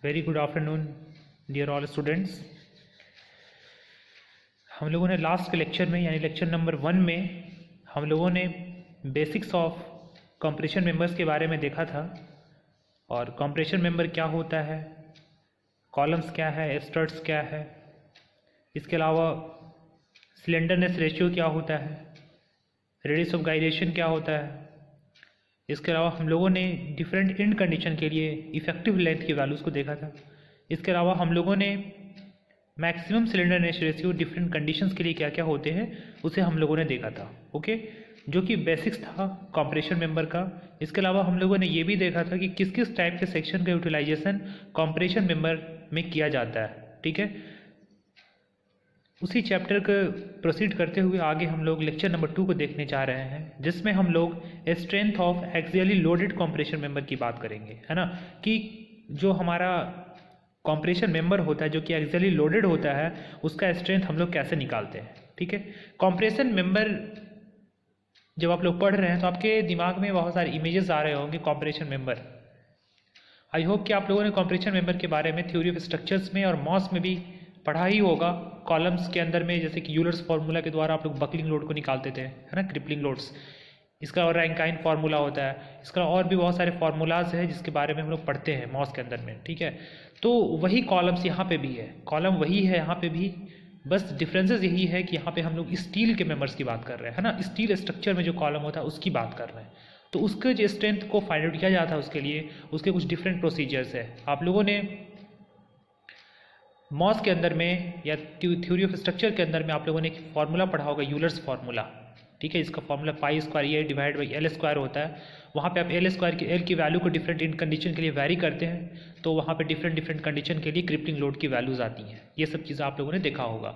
Very good afternoon dear all students. हम लोगों ने लास्ट के लेक्चर में यानी लेक्चर नंबर 1 में हम लोगों ने बेसिक्स ऑफ कंप्रेशन मेंबर्स के बारे में देखा था। और कंप्रेशन मेंबर क्या होता है, कॉलम्स क्या है, स्टड्स क्या है, इसके अलावा स्लेंडरनेस रेशियो क्या होता है, रेडियस ऑफ गाइरेशन क्या होता है। इसके अलावा हम लोगों ने डिफरेंट इंड कंडीशन के लिए इफेक्टिव लेंथ की वैल्यूज़ को देखा था। इसके अलावा हम लोगों ने maximum slenderness ratio different conditions के लिए क्या क्या होते हैं उसे हम लोगों ने देखा था। ओके, जो कि बेसिक्स था कंप्रेशन मेंबर का। इसके अलावा हम लोगों ने ये भी देखा था कि किस किस टाइप के सेक्शन का यूटिलाइजेशन कंप्रेशन मेंबर में किया जाता है। ठीक है, उसी चैप्टर को प्रोसीड करते हुए आगे हम लोग लेक्चर नंबर 2 को देखने जा रहे हैं, जिसमें हम लोग strength of axially loaded compression member की बात करेंगे, है ना। कि जो हमारा कंप्रेशन मेंबर होता है जो कि एक्सियली लोडेड होता है उसका स्ट्रेंथ हम लोग कैसे निकालते हैं। ठीक है, कंप्रेशन मेंबर जब आप लोग पढ़ रहे हैं तो आपके दिमाग में बहुत सारे इमेजेस आ रहे होंगे कंप्रेशन मेंबर। आई होप कि आप लोगों ने कंप्रेशन मेंबर के बारे में थ्योरी ऑफ स्ट्रक्चर्स में और मॉस में भी पढ़ा ही होगा। कॉलम्स के अंदर में जैसे कि यूलर्स फार्मूला के द्वारा आप लोग बकलिंग लोड को निकालते थे, है ना, क्रिपलिंग लोड्स। इसका और रैंकाइन फार्मूला होता है, इसका और भी बहुत सारे फार्मूलाज हैं जिसके बारे में हम लोग पढ़ते हैं मॉस के अंदर में। ठीक है, तो वही कॉलम्स यहाँ पे भी है, कॉलम वही है यहाँ पे भी, बस डिफरेंसेस यही है कि यहाँ पे हम लोग स्टील के मेंबर्स की बात कर रहे हैं, है ना। स्टील स्ट्रक्चर में जो कॉलम होता है उसकी बात कर रहे हैं। तो उसके जो स्ट्रेंथ को फाइंड आउट किया जाता है उसके लिए उसके कुछ डिफरेंट प्रोसीजर्स है। आप लोगों ने मॉस के अंदर में या थ्योरी ऑफ स्ट्रक्चर के अंदर में आप लोगों ने एक फार्मूला पढ़ा होगा, यूलर्स फार्मूला। ठीक है, इसका formula pi square A divide by L square होता है। वहाँ पे आप एल स्क्वायर की एल की वैल्यू को डिफरेंट इन कंडीशन के लिए वैरी करते हैं, तो वहाँ पे डिफरेंट कंडीशन के लिए क्रिपलिंग लोड की वैल्यूज आती हैं। ये सब चीज़ें आप लोगों ने देखा होगा।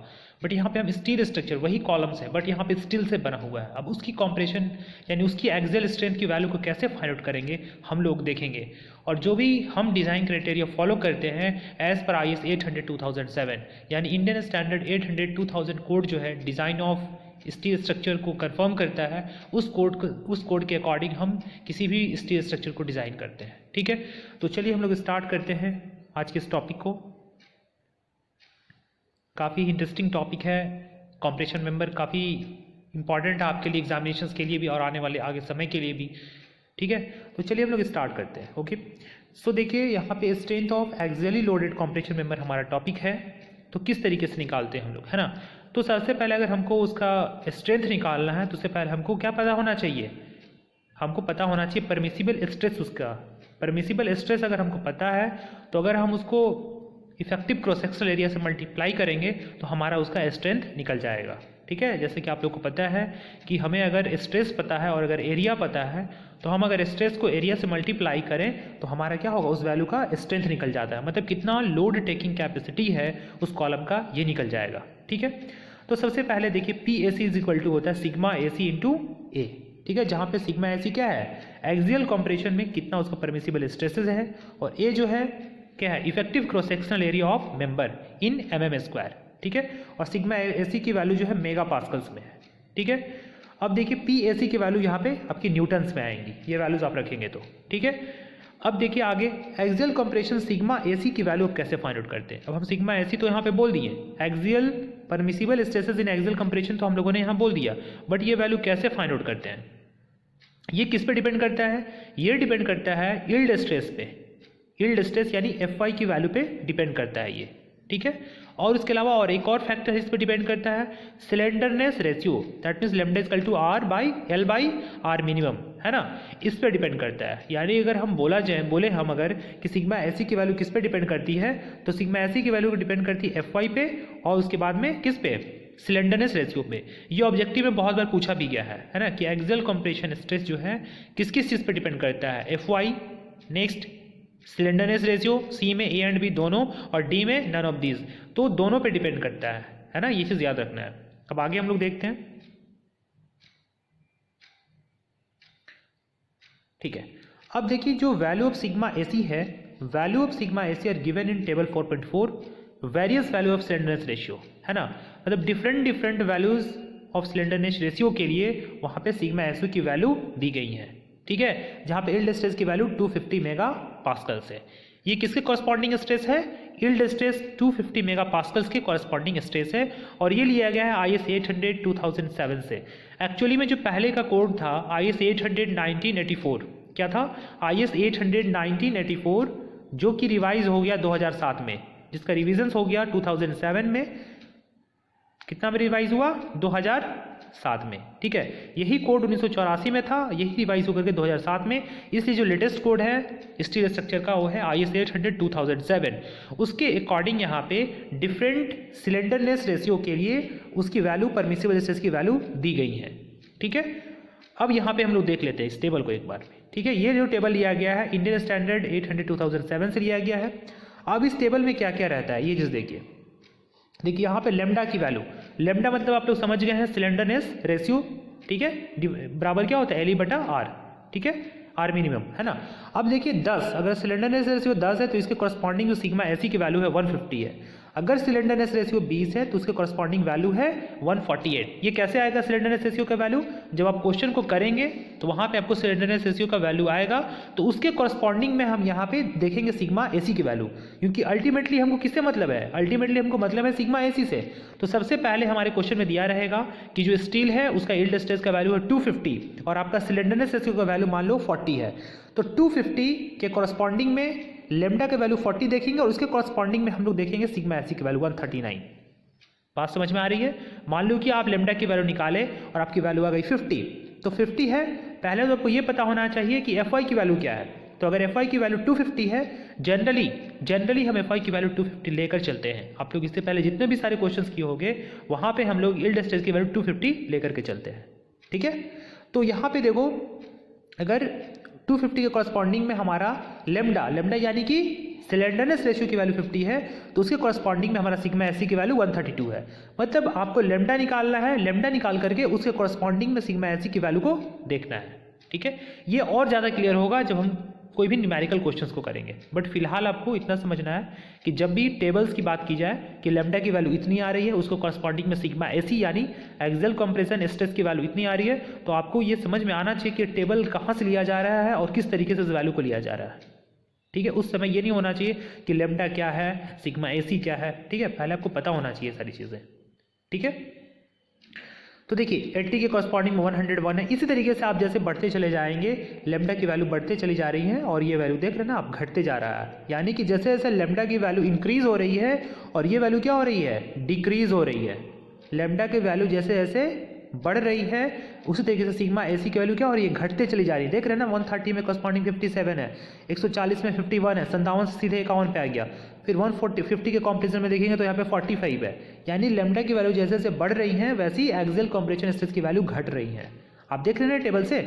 बट यहाँ पे हम स्टील स्ट्रक्चर वही कॉलम्स है बट यहाँ पे स्टील से बना हुआ है। अब उसकी कॉम्प्रेशन यानी उसकी एक्सियल स्ट्रेंथ की वैल्यू को कैसे फाइंड आउट करेंगे हम लोग देखेंगे। और जो भी हम डिज़ाइन क्राइटेरिया फॉलो करते हैं एज पर IS 800-2007 यानी इंडियन स्टैंडर्ड 800-2000 कोड जो है डिज़ाइन ऑफ स्टील स्ट्रक्चर को कंफर्म करता है, उस कोड के अकॉर्डिंग हम किसी भी स्टील स्ट्रक्चर को डिज़ाइन करते हैं। ठीक है, तो चलिए हम लोग स्टार्ट करते हैं आज के इस टॉपिक को। काफ़ी इंटरेस्टिंग टॉपिक है कंप्रेशन मेंबर, काफ़ी इंपॉर्टेंट है आपके लिए एग्जामिनेशंस के लिए भी और आने वाले आगे समय के लिए भी। ठीक है, तो चलिए हम लोग स्टार्ट करते हैं। ओके, सो देखिए यहाँ पे strength of axially loaded compression member हमारा टॉपिक है। तो किस तरीके से निकालते हैं हम लोग, है ना। तो सबसे पहले अगर हमको उसका स्ट्रेंथ निकालना है तो उससे पहले हमको क्या पता होना चाहिए, हमको पता होना चाहिए परमिसिबल स्ट्रेस। उसका परमिसिबल स्ट्रेस अगर हमको पता है तो अगर हम उसको इफेक्टिव क्रॉस सेक्शनल एरिया से मल्टीप्लाई करेंगे तो हमारा उसका स्ट्रेंथ निकल जाएगा। ठीक है, जैसे कि आप लोग को पता है कि हमें अगर स्ट्रेस पता है और अगर एरिया पता है तो हम अगर स्ट्रेस को एरिया से मल्टीप्लाई करें तो हमारा क्या होगा, उस वैल्यू का स्ट्रेंथ निकल जाता है। मतलब कितना लोड टेकिंग कैपेसिटी है उस कॉलम का, ये निकल जाएगा। ठीक है, तो सबसे पहले देखिए PAC इज इक्वल टू होता है सिग्मा AC इंटू A। ठीक है, जहाँ पे सिग्मा AC क्या है, एक्सियल कंप्रेशन में कितना उसका परमिसिबल स्ट्रेसेस है, और A जो है क्या है, effective cross sectional area of member in mm²। ठीक है, और सिग्मा AC की वैल्यू जो है मेगा पास्कल्स में है। ठीक है, अब देखिए PAC की वैल्यू यहाँ पे आपकी न्यूटन्स में आएंगी, ये वैल्यूज आप रखेंगे तो। ठीक है, अब देखिए आगे एक्सियल कंप्रेशन सिग्मा AC की वैल्यू आप कैसे फाइंड आउट करते हैं। अब हम सिग्मा AC तो यहाँ पे बोल दिए, एक्सियल परमिसिबल स्ट्रेसेस इन एक्सियल कंप्रेशन तो हम लोगों ने यहाँ बोल दिया, बट ये वैल्यू कैसे फाइंड आउट करते हैं, ये किस पे डिपेंड करता है, ये डिपेंड करता है यील्ड स्ट्रेस पे। यील्ड स्ट्रेस यानी FY की वैल्यू पे डिपेंड करता है ये। ठीक है, और उसके अलावा और एक और फैक्टर इस पर डिपेंड करता है slenderness ratio, that means lambda equal to R/L/R minimum, है ना, इस पर डिपेंड करता है। यानी अगर हम बोले हम अगर कि सिग्मा AC की वैल्यू किस पे डिपेंड करती है, तो सिग्मा AC की वैल्यू डिपेंड करती है FY पे और उसके बाद में किस पे, स्लेंडरनेस रेशियो पे। ये ऑब्जेक्टिव में बहुत बार पूछा भी गया है ना, कि एक्सियल कंप्रेशन स्ट्रेस जो है किस किस चीज़ पे डिपेंड करता है, FY, next slenderness ratio, C में A एंड B दोनों, और D में नन ऑफ दीज, तो दोनों पे डिपेंड करता है ना, ये चीज़ याद रखना है। अब आगे हम लोग देखते हैं। ठीक है, अब देखिए जो वैल्यू ऑफ सिग्मा AC है, value of sigma AC are given in table 4.4, various value of slenderness ratio, है ना। मतलब different values of slenderness ratio के लिए वहाँ पे सिग्मा SO की वैल्यू दी गई है। ठीक है, जहाँ पे यील्ड स्ट्रेस की वैल्यू 250 मेगा पास्कल्स है। ये किसके कॉरस्पॉन्डिंग स्ट्रेस है? यील्ड स्ट्रेस 250 मेगा पास्कल्स के कॉरस्पॉन्डिंग स्ट्रेस है और ये लिया गया है IS 800 2007 से। एक्चुअली में जो पहले का कोड था IS 800 1984, क्या था? IS 800 1984, जो कि रिवाइज हो गया 2007 में, जिसका रिविजन्स हो गया 2007 में। कितना में रिवाइज हुआ? 2007 में, ठीक है। यही कोड 1984 में था, यही रिवाइज होकर के 2007 में। इसलिए जो लेटेस्ट कोड है स्टील स्ट्रक्चर का वो है IS 800 2007। उसके अकॉर्डिंग यहाँ पे डिफरेंट सिलेंडरनेस रेशियो के लिए उसकी वैल्यू, परमिसिबल स्ट्रेस की वैल्यू दी गई है, ठीक है। अब यहाँ पे हम लोग देख लेते हैं इस टेबल को एक बार में, ठीक है। ये जो टेबल लिया गया है इंडियन स्टैंडर्ड 800 2007 से लिया गया है। अब इस टेबल में क्या क्या रहता है ये चीज़ देखिए। यहाँ पे लेमडा की वैल्यू, लेमडा मतलब आप लोग समझ गए हैं सिलेंडरनेस रेशियो, ठीक है। बराबर क्या होता है? LE/R, ठीक है, R मिनिमम, है ना। अब देखिए 10, अगर सिलेंडरनेस रेशियो 10 है तो इसके कॉरस्पॉन्डिंग जो सिग्मा ऐसी की वैल्यू है 150 है। अगर सिलेंडरनेस रेशियो 20 है तो उसके कॉरस्पॉन्डिंग वैल्यू है 148। ये कैसे आएगा सिलेंडरनेस रेशियो का वैल्यू? जब आप क्वेश्चन को करेंगे तो वहाँ पे आपको सिलेंडरनेस रेशियो का वैल्यू आएगा, तो उसके कॉरस्पॉन्डिंग में हम यहाँ पे देखेंगे सिग्मा AC की वैल्यू, क्योंकि अल्टीमेटली हमको किससे मतलब है? अल्टीमेटली हमको मतलब है सिग्मा AC से। तो सबसे पहले हमारे क्वेश्चन में दिया रहेगा कि जो स्टील है उसका यील्ड स्ट्रेस का वैल्यू है 250 और आपका सिलेंडरनेस रेशियो का वैल्यू मान लो 40 है। तो 250 के कॉरस्पॉन्डिंग में लेमडा के वैल्यू 40 देखेंगे और उसके कॉरस्पॉन्डिंग में हम लोग देखेंगे सिग्मा ऐसी की वैल्यू 139। बात समझ में आ रही है? मान लो कि आप लेमडा की वैल्यू निकाले और आपकी वैल्यू आ गई 50, तो 50 है। पहले तो आपको ये पता होना चाहिए कि FY की वैल्यू क्या है। तो अगर FY की वैल्यू 250 है, जनरली हम FY की वैल्यू 250 लेकर चलते हैं। आप लोग इससे पहले जितने भी सारे क्वेश्चंस किए होंगे वहाँ पे हम लोग यील्ड स्ट्रेस की वैल्यू 250 लेकर के चलते हैं, ठीक है। तो यहाँ पे देखो, अगर 250 के कॉरस्पॉन्डिंग में हमारा लेमडा यानी कि सिलेंडरनेस रेशियो की वैल्यू 50 है, तो उसके कॉरस्पॉन्डिंग में हमारा सिग्मा ऐसी की वैल्यू 132 है। मतलब आपको लेमडा निकालना है, लेमडा निकाल करके उसके कॉरस्पॉन्डिंग में सिग्मा ऐसी की वैल्यू को देखना है, ठीक है। ये और ज़्यादा क्लियर होगा जब हम कोई भी न्यूमेरिकल क्वेश्चंस को करेंगे, बट फिलहाल आपको इतना समझना है कि जब भी टेबल्स की बात की जाए कि लेमडा की वैल्यू इतनी आ रही है, उसको कॉरस्पॉन्डिंग में सिग्मा ऐसी यानी एक्सियल कंप्रेशन स्ट्रेस की वैल्यू इतनी आ रही है, तो आपको ये समझ में आना चाहिए कि टेबल कहाँ से लिया जा रहा है और किस तरीके से उस वैल्यू को लिया जा रहा है, ठीक है। उस समय ये नहीं होना चाहिए कि लेमडा क्या है, सिग्मा AC क्या है, ठीक है। पहले आपको पता होना चाहिए सारी चीज़ें, ठीक है। तो देखिए 80 के कॉरस्पॉन्डिंग में 101 है। इसी तरीके से आप जैसे बढ़ते चले जाएंगे, लेमडा की वैल्यू बढ़ते चली जा रही है और ये वैल्यू देख रहे हैं ना आप, घटते जा रहा है। यानी कि जैसे जैसे लेमडा की वैल्यू इंक्रीज हो रही है और ये वैल्यू क्या हो रही है? डिक्रीज हो रही है। लेमडा की वैल्यू जैसे जैसे बढ़ रही है उसी तरीके से सिग्मा AC की वैल्यू क्या हो रही है? घटते चली जा रही है। देख रहे हैं ना, 130 में कॉरस्पॉन्डिंग 57 है, 140 में 51 है, 57 से सीधे 51 पे आ गया। फिर 150 के कॉम्प्रेशन में देखेंगे तो यहाँ पे 45 है। यानी लेमडा की वैल्यू जैसे जैसे बढ़ रही है वैसी एक्सियल कंप्रेशन स्ट्रेस की वैल्यू घट रही है। आप देख रहे हैं टेबल से,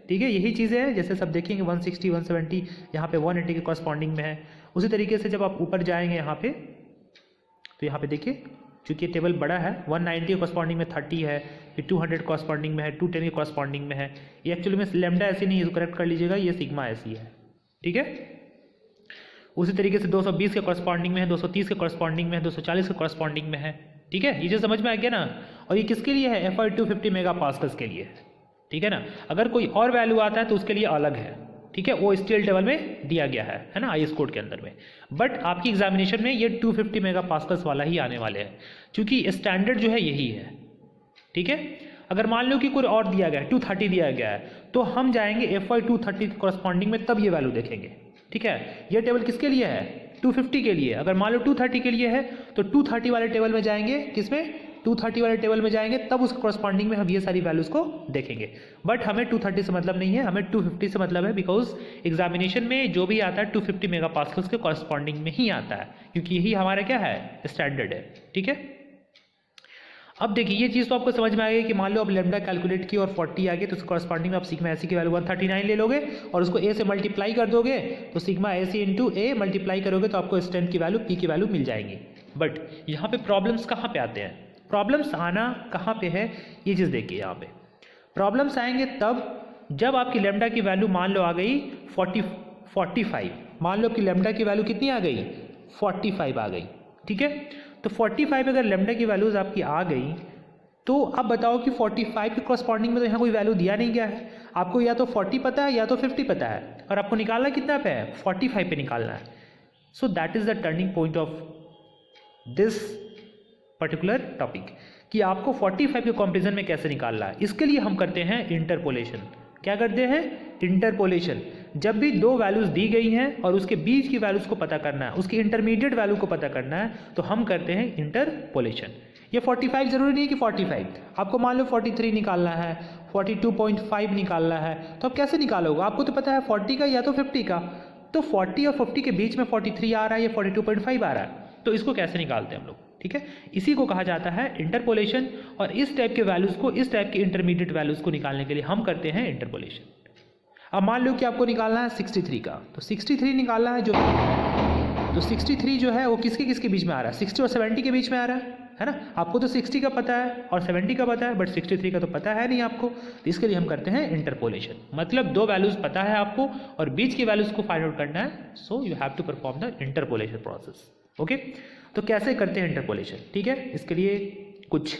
ठीक है। यही चीज़ें हैं जैसे सब देखेंगे 160 170 यहाँ पे 180 के कॉरस्पॉन्डिंग में है। उसी तरीके से जब आप ऊपर जाएंगे यहाँ पे, तो यहाँ पे देखिए चूँकि टेबल बड़ा है, 190 के कॉरस्पॉन्डिंग में 30 है, फिर 200 कॉरस्पॉन्डिंग में है, 210 के कॉरस्पॉन्डिंग में है। ये एक्चुअली में लेमडा ऐसी नहीं है, करेक्ट कर लीजिएगा, ये सिग्मा ऐसी है, ठीक है। उसी तरीके से 220 के कॉरस्पॉन्डिंग में है, 230 के कॉरस्पॉन्डिंग में है, 240 के कॉरस्पॉन्डिंग में है, ठीक है। ये जो समझ में आ गया ना। और ये किसके लिए है? FY 250 मेगा पास्कल्स के लिए, ठीक है ना। अगर कोई और वैल्यू आता है तो उसके लिए अलग है, ठीक है। वो स्टील टेबल में दिया गया है ना, IS कोड के अंदर में। बट आपकी एग्जामिनेशन में ये 250 मेगा पास्कल्स वाला ही आने वाले हैं, क्योंकि स्टैंडर्ड जो है यही है, ठीक है। अगर मान लो कि कोई और दिया गया है, 230 दिया गया है, तो हम जाएंगे FY 230 के कॉरस्पॉन्डिंग में, तब ये वैल्यू देखेंगे, ठीक है। ये टेबल किसके लिए है? 250 के लिए। अगर मान लो 230 के लिए है तो 230 वाले टेबल में जाएंगे, किसमें? 230 वाले टेबल में जाएंगे, तब उसके कॉरस्पॉन्डिंग में हम ये सारी वैल्यूज़ को देखेंगे। बट हमें 230 से मतलब नहीं है, हमें 250 से मतलब है, बिकॉज एग्जामिनेशन में जो भी आता है 250 मेगा पास्कल्स के कॉरस्पॉन्डिंग में ही आता है, क्योंकि यही हमारा क्या है? स्टैंडर्ड है, ठीक है। अब देखिए ये चीज़ तो आपको समझ में आ गई कि मान लो आप लेमडा कैलकुलेट की और 40 आ गए, तो उसके कॉरस्पॉन्डिंग में आप सिग्मा ऐसी की वैल्यू 139 ले लोगे और उसको A से मल्टीप्लाई कर दोगे, तो sigma AC into A multiply करोगे तो आपको स्ट्रेंथ की वैल्यू P की वैल्यू मिल जाएंगी। बट यहाँ पे प्रॉब्लम्स कहाँ पे आते हैं? प्रॉब्लम्स आना कहाँ पे है, ये चीज़ देखिए। यहाँ पे प्रॉब्लम्स आएंगे तब जब आपकी लेमडा की वैल्यू मान लो आ गई 45। मान लो आपकी लेमडा की वैल्यू कितनी आ गई? 45 आ गई, ठीक है। तो 45 अगर लेमडा की वैल्यूज़ आपकी आ गई, तो अब बताओ कि 45 के कॉरस्पॉन्डिंग में तो यहाँ कोई वैल्यू दिया नहीं गया है। आपको या तो 40 पता है या तो 50 पता है, और आपको निकालना कितना पे है? 45 पे निकालना है। So that is the turning point of this particular topic कि आपको 45 के कंपैरिजन में कैसे निकालना है। इसके लिए हम करते हैं इंटरपोलेशन। क्या करते हैं? इंटरपोलेशन। जब भी दो वैल्यूज दी गई हैं और उसके बीच की वैल्यूज को पता करना है, उसकी इंटरमीडिएट वैल्यू को पता करना है, तो हम करते हैं इंटरपोलेशन। ये 45 जरूरी नहीं कि 45, आपको मान लो 43 निकालना है, 42.5 निकालना है, तो आप कैसे निकालोगे? आपको तो पता है 40 का या तो 50 का, तो 40 और 50 के बीच में 43 आ रहा है या 42.5 आ रहा है, तो इसको कैसे निकालते हैं हम लोग? ठीक है, इसी को कहा जाता है इंटरपोलेशन। और इस टाइप के वैल्यूज को, इस टाइप के इंटरमीडिएट वैल्यूज को निकालने के लिए हम करते हैं इंटरपोलेशन। अब मान लो कि आपको निकालना है 63 का, तो 63 निकालना है जो, तो 63 जो है वो किसके किसके बीच में आ रहा है? 60 और 70 के बीच में आ रहा है ना? आपको तो 60 का पता है और 70 का पता है, बट 63 का तो पता है नहीं आपको, तो इसके लिए हम करते हैं इंटरपोलेशन। मतलब दो वैल्यूज पता है आपको और बीच की वैल्यूज को फाइंड आउट करना है, so you have to perform the interpolation process. Okay, तो कैसे करते हैं इंटरपोलेशन? ठीक है, इसके लिए कुछ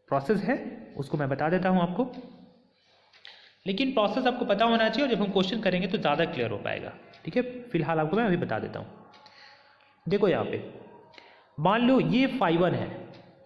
प्रोसेस है, उसको मैं बता देता हूं आपको, लेकिन प्रोसेस आपको पता होना चाहिए और जब हम क्वेश्चन करेंगे तो ज़्यादा क्लियर हो पाएगा। ठीक है, फिलहाल आपको मैं अभी बता देता हूँ। देखो यहाँ पे मान लो ये phi1 है,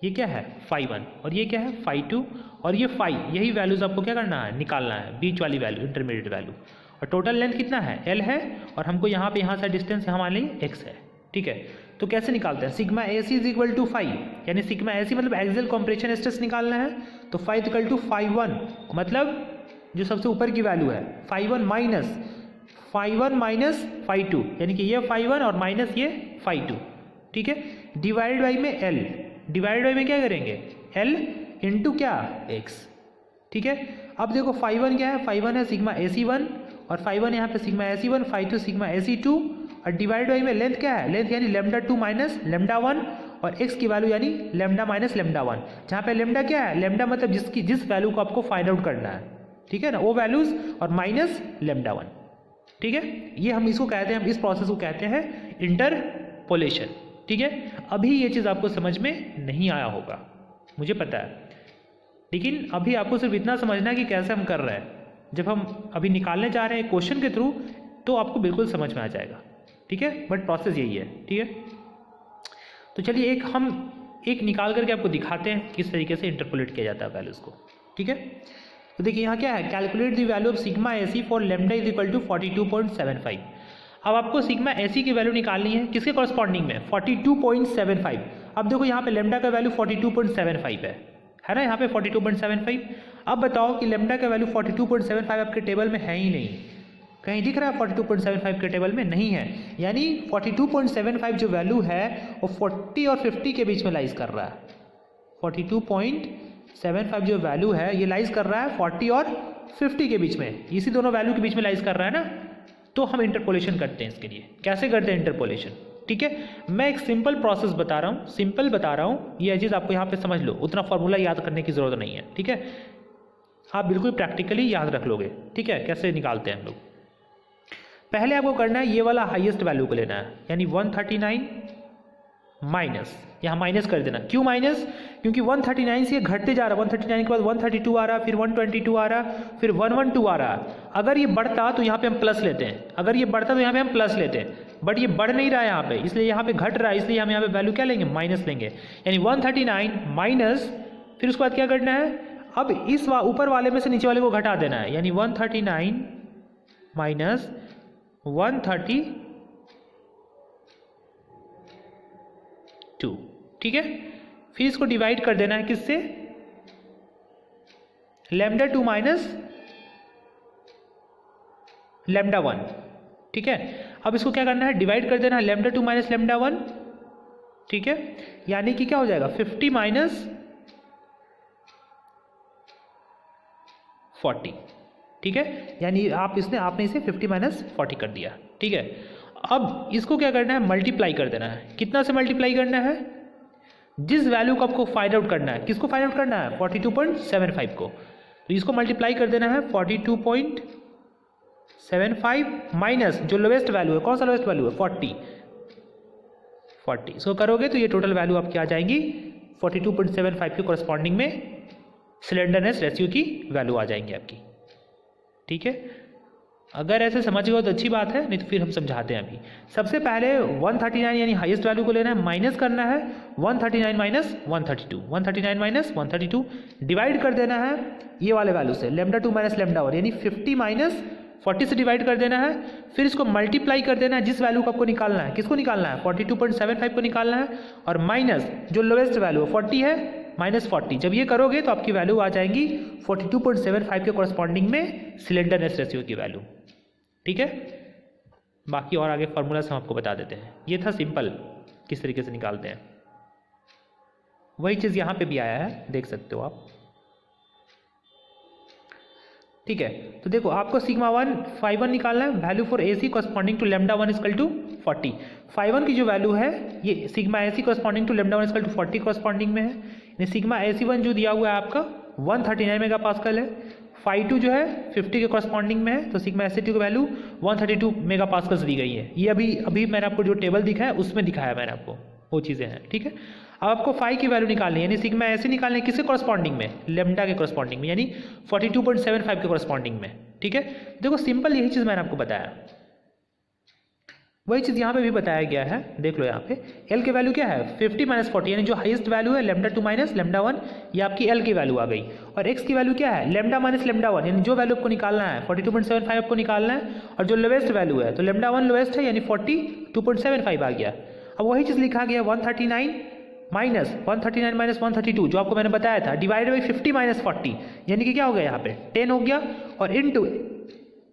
ये क्या है? phi1, और ये क्या है? phi2, और ये phi, यही वैल्यूज आपको क्या करना है? निकालना है, बीच वाली वैल्यू, इंटरमीडिएट वैल्यू। और टोटल लेंथ कितना है? L है, और हमको यहाँ पे यहाँ से डिस्टेंस हमारे लिए x है। ठीक है, तो कैसे निकालते हैं? Sigma AC is equal to phi, यानी सिग्मा AC मतलब एक्सियल कंप्रेशन स्ट्रेस निकालना है, तो phi इक्वल टू phi1, मतलब जो सबसे ऊपर की वैल्यू है phi1 माइनस phi2, यानी कि ये phi1 और माइनस ये phi2। ठीक है, डिवाइड बाई में L, डिवाइड बाई में क्या करेंगे? L इंटू क्या? x। ठीक है, अब देखो phi1 क्या है? phi1 है सिग्मा AC1, और phi1 यहाँ पे sigma AC1, phi2 sigma AC2, और डिवाइड बाई में लेंथ क्या है? लेंथ यानी λ2 माइनस λ1, और x की वैल्यू यानी लैम्डा माइनस λ1, जहाँ पे लैम्डा क्या है? लैम्डा मतलब जिस वैल्यू को आपको फाइंड आउट करना है, ठीक है ना, वो वैल्यूज, और माइनस λ1। ठीक है, ये हम इसको कहते हैं, हम इस प्रोसेस को कहते हैं इंटरपोलेशन। ठीक है, अभी ये चीज़ आपको समझ में नहीं आया होगा, मुझे पता है, लेकिन अभी आपको सिर्फ इतना समझना है कि कैसे हम कर रहे हैं। जब हम अभी निकालने जा रहे हैं क्वेश्चन के थ्रू, तो आपको बिल्कुल समझ में आ जाएगा। ठीक है, बट प्रोसेस यही है। ठीक है, तो चलिए हम एक निकाल करके आपको दिखाते हैं किस तरीके से इंटरपोलेट किया जाता है वैल्यूज़ को। ठीक है, तो देखिए यहाँ क्या है? Calculate the value of sigma AC for lambda is equal to 42.75। अब आपको सिग्मा AC की वैल्यू निकालनी है, किसके कॉरस्पॉन्डिंग में? 42.75। अब देखो यहाँ पे लैम्डा का वैल्यू 42.75 है ना, यहाँ पे 42.75। अब बताओ कि लैम्डा का वैल्यू 42.75 आपके टेबल में है ही नहीं, कहीं दिख रहा है? 42.75 के टेबल में नहीं है, यानी 42.75 जो वैल्यू है वो 40 और 50 के बीच में लाइज कर रहा है। 42.75 जो वैल्यू है ये लाइज कर रहा है 40 और 50 के बीच में, इसी दोनों वैल्यू के बीच में लाइज कर रहा है ना। तो हम इंटरपोलेशन करते हैं इसके लिए। कैसे करते हैं इंटरपोलेशन? ठीक है, मैं एक सिंपल प्रोसेस बता रहा हूँ, सिंपल बता रहा हूँ, ये चीज़ आपको यहाँ पे समझ लो, उतना फॉर्मूला याद करने की ज़रूरत नहीं है। ठीक है, आप बिल्कुल प्रैक्टिकली याद रख लोगे। ठीक है, कैसे निकालते हैं हम लोग? पहले आपको करना है ये वाला हाईएस्ट वैल्यू को लेना है, यानी 139 माइनस, यहाँ माइनस कर देना। क्यों माइनस? क्योंकि 139 से ये घटते जा रहा है, 139 के बाद 132 आ रहा, फिर 122 आ रहा, फिर 112 आ रहा। अगर ये बढ़ता तो यहाँ पे हम प्लस लेते हैं, अगर ये बढ़ता तो यहाँ पे हम प्लस लेते हैं, बट ये बढ़ नहीं रहा है यहाँ पे, इसलिए यहाँ पे घट रहा है, इसलिए हम यहाँ पे वैल्यू क्या लेंगे? माइनस लेंगे, यानी 139 माइनस, फिर उसके बाद क्या करना है? अब इस ऊपर वाले में से नीचे वाले को घटा देना है, यानी 139 माइनस 132। ठीक है, फिर इसको डिवाइड कर देना है किससे? λ2 माइनस λ1। ठीक है, अब इसको क्या करना है? डिवाइड कर देना है λ2 माइनस λ1। ठीक है, यानी कि क्या हो जाएगा? 50 माइनस 40। ठीक है, यानी आपने इसे 50 माइनस 40 कर दिया। ठीक है, अब इसको क्या करना है? मल्टीप्लाई कर देना है। कितना से मल्टीप्लाई करना है? जिस वैल्यू को आपको फाइंड आउट करना है, किसको फाइंड आउट करना है? 42.75 को, तो इसको मल्टीप्लाई कर देना है 42.75 माइनस जो लोवेस्ट वैल्यू है, कौन सा लोवेस्ट वैल्यू है? 40। इसको करोगे तो ये टोटल वैल्यू आपकी आ जाएंगी 42.75 के कॉरस्पॉन्डिंग में स्लेंडरनेस रेशियो की वैल्यू आ जाएंगी आपकी। ठीक है, अगर ऐसे समझ गए तो अच्छी बात है, नहीं तो फिर हम समझाते हैं अभी। सबसे पहले 139 यानी हाईएस्ट वैल्यू को लेना है, माइनस करना है 139 माइनस 132, 139 माइनस 132 डिवाइड कर देना है ये वाले वैल्यू से, λ2 माइनस λ1 यानी 50 माइनस 40 से डिवाइड कर देना है, फिर इसको मल्टीप्लाई कर देना है जिस वैल्यू को आपको निकालना है। किसको निकालना है? 42.75 को निकालना है, और माइनस जो लोएस्ट वैल्यू 40 है माइनस 40। जब ये करोगे तो आपकी वैल्यू आ जाएंगी 42.75 के कॉरस्पॉन्डिंग में स्लेंडरनेस रेशियो की वैल्यू। ठीक है, बाकी और आगे फार्मूला से हम आपको बता देते हैं। ये था सिंपल किस तरीके से निकालते हैं, वही चीज़ यहाँ पे भी आया है, देख सकते हो आप। ठीक है, तो देखो आपको सिग्मा 1 φ1 निकालना है, value for AC corresponding to λ1 equal to 40। φ1 की जो वैल्यू है ये sigma AC corresponding to λ1 equal to 40 corresponding में है। सिग्मा AC1 जो दिया हुआ है आपका 139 मेगापास्कल है, φ2 जो है 50 के कॉरस्पॉन्डिंग में है, तो सिग्मा AC2 की वैल्यू 132 मेगापास्कल दी गई है। ये अभी मैंने आपको जो टेबल दिखाया उसमें दिखाया मैंने आपको, वो चीज़ें हैं। ठीक है, अब आपको फाई की वैल्यू निकालनी है, यानी सिग्मा ऐसे निकालनी है किसके कॉरस्पॉन्डिंग में? लेमडा के कॉरस्पॉन्डिंग में, यानी 42.75 के कॉरस्पॉन्डिंग में। ठीक है, देखो सिंपल यही चीज़ मैंने आपको बताया, वही चीज़ यहाँ पे भी बताया गया है। देख लो यहाँ पे एल की वैल्यू क्या है 50 माइनस 40, यानी जो हाईएस्ट वैल्यू है λ2 माइनस λ1, ये आपकी एल की वैल्यू आ गई। और एक्स की वैल्यू क्या है λ माइनस λ1, यानी जो वैल्यू आपको निकालना है 42.75 आपको निकालना है, और जो लोवेस्ट वैल्यू है तो λ1 लोवेस्ट है यानी 42.75 आ गया। अब वही चीज़ लिखा गया 139 माइनस 132 जो आपको मैंने बताया था, डिवाइड बाई 50 माइनस 40, यानी कि क्या हो गया यहाँ पे 10 हो गया, और इनटू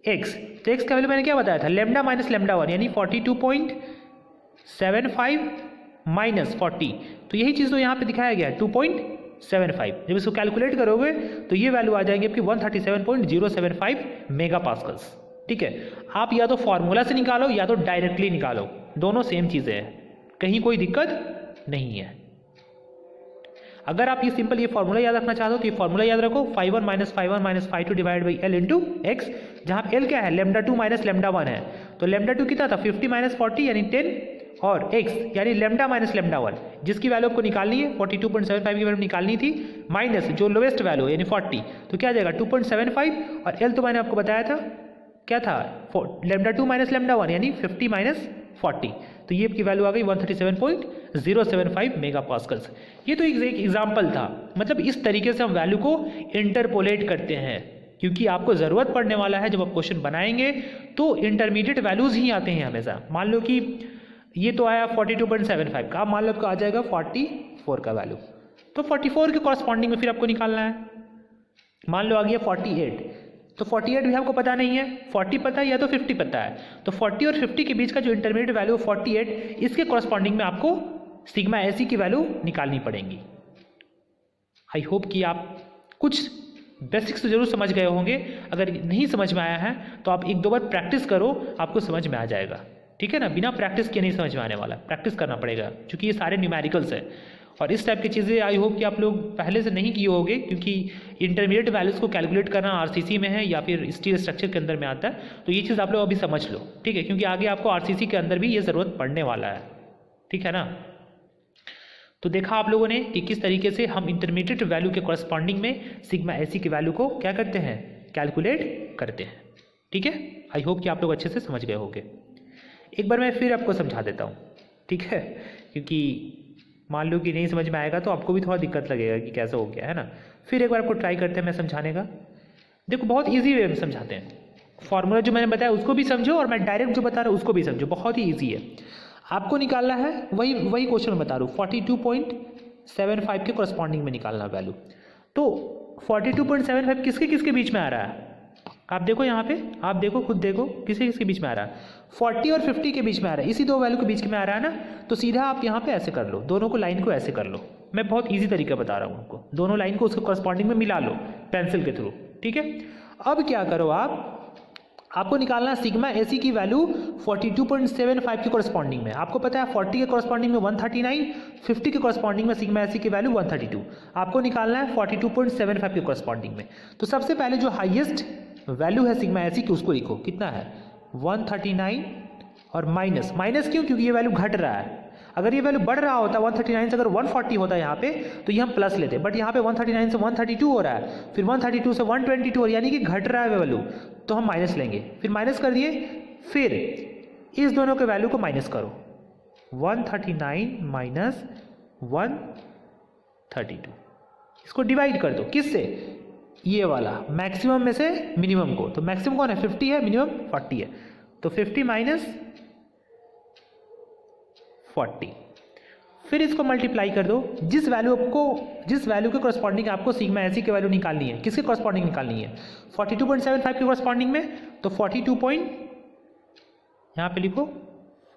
एक्स, तो एक्स का वैल्यू मैंने क्या बताया था λ माइनस λ1 यानी 42.75 माइनस 40, तो यही चीज़ तो यहाँ पे दिखाया गया है 2.75। जब इसको कैलकुलेट करोगे तो ये वैल्यू आ जाएगी आपकी 137.075 मेगापास्कल्स। ठीक है, आप या तो फॉर्मूला से निकालो या तो डायरेक्टली निकालो, दोनों सेम चीज़ें हैं, कहीं कोई दिक्कत नहीं है। अगर आप ये सिंपल ये फॉर्मूला याद रखना चाहते हो तो ये फॉर्मूला याद रखो, φ1 minus φ2 divide by L into X, जहाँ पे एल क्या है λ2 माइनस λ1 है, तो λ2 कितना था 50 माइनस 40 यानी 10, और एक्स यानी λ माइनस λ1 जिसकी वैल्यू आपको निकालनी है 42.75 की वैल्यू निकालनी थी, माइनस जो लोवेस्ट वैल्यू यानी 40, तो क्या आ जाएगा 2.75, और एल तो मैंने आपको बताया था क्या था λ2 माइनस λ1 यानी 50 माइनस 40, तो ये की वैल्यू आ गई 137.075 मेगापास्कल्स। ये तो एक एग्जाम्पल था, मतलब इस तरीके से हम वैल्यू को इंटरपोलेट करते हैं, क्योंकि आपको ज़रूरत पड़ने वाला है जब आप क्वेश्चन बनाएंगे तो इंटरमीडिएट वैल्यूज़ ही आते हैं हमेशा। मान लो कि ये तो आया 42.75 का, मान लो आपको आ जाएगा 44 का वैल्यू, तो 44 के कॉरस्पॉन्डिंग में फिर आपको निकालना है। मान लो आ गया 48, तो 48 भी आपको पता नहीं है, 40 पता है या तो 50 पता है, तो 40 और 50 के बीच का जो इंटरमीडिएट वैल्यू 48, इसके कॉरस्पॉन्डिंग में आपको सिग्मा ऐसी की वैल्यू निकालनी पड़ेगी। आई होप कि आप कुछ बेसिक्स तो जरूर समझ गए होंगे, अगर नहीं समझ में आया है तो आप एक दो बार प्रैक्टिस करो, आपको समझ में आ जाएगा। ठीक है ना, बिना प्रैक्टिस के नहीं समझ में आने वाला, प्रैक्टिस करना पड़ेगा, क्योंकि ये सारे न्यूमेरिकल्स है, और इस टाइप की चीज़ें आई होप कि आप लोग पहले से नहीं किए होंगे, क्योंकि इंटरमीडिएट वैल्यूज़ को कैलकुलेट करना आरसीसी में है या फिर स्टील स्ट्रक्चर के अंदर में आता है, तो ये चीज़ आप लोग अभी समझ लो। ठीक है, क्योंकि आगे आपको आरसीसी के अंदर भी ये ज़रूरत पड़ने वाला है। ठीक है ना, तो देखा आप लोगों ने कि किस तरीके से हम इंटरमीडिएट वैल्यू के कॉरस्पॉन्डिंग में सिग्मा ऐसी की वैल्यू को क्या करते हैं, कैलकुलेट करते हैं। ठीक है, आई होप कि आप लोग अच्छे से समझ गए होंगे। एक बार मैं फिर आपको समझा देता हूँ, ठीक है, क्योंकि मान लो कि नहीं समझ में आएगा तो आपको भी थोड़ा दिक्कत लगेगा कि कैसा हो गया है ना। फिर एक बार आपको ट्राई करते हैं मैं समझाने का। देखो बहुत इजी वे में समझाते हैं, फॉर्मूला जो मैंने बताया उसको भी समझो और मैं डायरेक्ट जो बता रहा हूँ उसको भी समझो, बहुत ही ईजी है। आपको निकालना है वही क्वेश्चन में बता रहा हूँ, 42.75 के कॉरस्पॉन्डिंग में निकालना वैल्यू। तो 42.75 किसके किसके बीच में आ रहा है, आप देखो यहाँ पे, आप देखो खुद देखो किसके किसके बीच में आ रहा है, 40 और 50 के बीच में आ रहा है, इसी दो वैल्यू के बीच में आ रहा है ना। तो सीधा आप यहाँ पे ऐसे कर लो, दोनों को लाइन को ऐसे कर लो, मैं बहुत इजी तरीका बता रहा हूँ आपको, दोनों लाइन को उसके कॉरस्पॉन्डिंग में मिला लो पेंसिल के थ्रू। ठीक है, अब क्या करो आपको निकालना सिग्मा एसी की वैल्यू 42.75 के कॉरस्पॉन्डिंग में। आपको पता है 40 के कॉरस्पॉन्डिंग में 139, 50 के कॉरस्पॉन्डिंग में सिग्मा एसी की वैल्यू 132, आपको निकालना है 42.75 के कॉरस्पॉन्डिंग में। तो सबसे पहले जो हाईएस्ट वैल्यू है सिग्मा एसी की उसको लिखो, कितना है 139, और माइनस क्यों, क्योंकि ये वैल्यू घट रहा है। अगर ये वैल्यू बढ़ रहा होता 139 से अगर 140 होता यहाँ पे तो ये हम प्लस लेते, बट यहाँ पे 139 से 132 हो रहा है, फिर 132 से 122 हो रहा है, यानी कि घट रहा है वैल्यू, तो हम माइनस लेंगे। फिर माइनस कर दिए, फिर इस दोनों के वैल्यू को माइनस करो, 139 माइनस 132, इसको डिवाइड कर दो किससे, ये वाला मैक्सिमम में से मिनिमम को। तो मैक्सिमम कौन है 50 है, मिनिमम 40 है, तो 50 माइनस 40, फिर इसको मल्टीप्लाई कर दो, जिस वैल्यू के कॉरस्पॉन्डिंग आपको सिग्मा एसी की वैल्यू निकालनी है, किसके कॉरस्पॉन्डिंग निकालनी है, 42.75 के कॉरस्पॉन्डिंग में, तो 42 पॉइंट यहाँ पे लिखो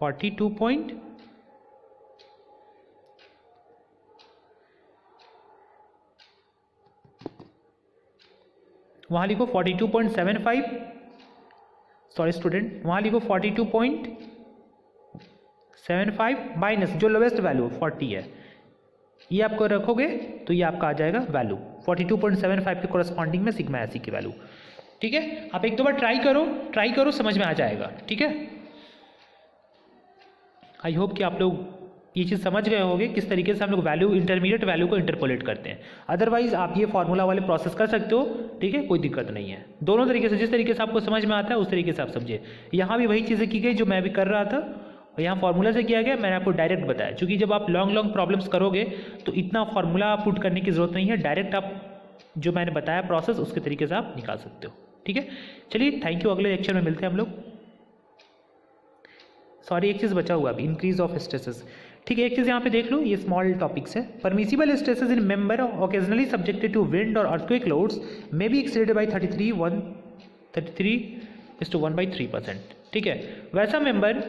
42 पॉइंट वहाँ लिखो 42.75, सॉरी स्टूडेंट, वहाँ लिखो 42.75 माइनस जो लोवेस्ट वैल्यू 40 है, ये आपको रखोगे तो ये आपका आ जाएगा वैल्यू 42.75 के कॉरस्पॉन्डिंग में सिग्मा एसी की वैल्यू। ठीक है, आप एक दो बार ट्राई करो समझ में आ जाएगा। ठीक है, आई होप कि आप लोग ये चीज़ समझ गए होंगे किस तरीके से हम लोग वैल्यू इंटरमीडिएट वैल्यू को इंटरपोलेट करते हैं। अदरवाइज आप ये फॉर्मूला वाले प्रोसेस कर सकते हो, ठीक है, कोई दिक्कत नहीं है। दोनों तरीके से, जिस तरीके से आपको समझ में आता है उस तरीके से आप समझिए। यहाँ भी वही चीज़ें की गई जो मैं भी कर रहा था, और यहाँ फार्मूला से किया गया, मैंने आपको डायरेक्ट बताया, क्योंकि जब आप लॉन्ग प्रॉब्लम्स करोगे तो इतना फार्मूला पुट करने की जरूरत नहीं है, डायरेक्ट आप जो मैंने बताया प्रोसेस उसके तरीके से आप निकाल सकते हो। ठीक है, चलिए थैंक यू, अगले लेक्चर में मिलते हैं हम लोग। सॉरी एक चीज़ बचा हुआ अभी, इंक्रीज ऑफ स्ट्रेसेस। ठीक है, एक चीज़ यहाँ पे देख लो, ये स्मॉल टॉपिक्स है। Permissible stresses in member occasionally subjected to wind और earthquake loads may be exceeded by 33:1/3%। ठीक है, वैसा मेंबर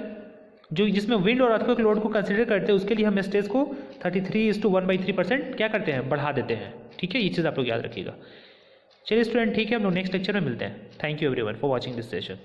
जो जिसमें विंड और अर्थक्वेक लोड को कंसिडर करते हैं उसके लिए हम स्ट्रेस को 33:1/3% क्या करते हैं, बढ़ा देते हैं। ठीक है, ये चीज़ आप लोग याद रखिएगा। चलिए स्टूडेंट, ठीक है, हम लोग नेक्स्ट लेक्चर में मिलते हैं। Thank you everyone for watching this session.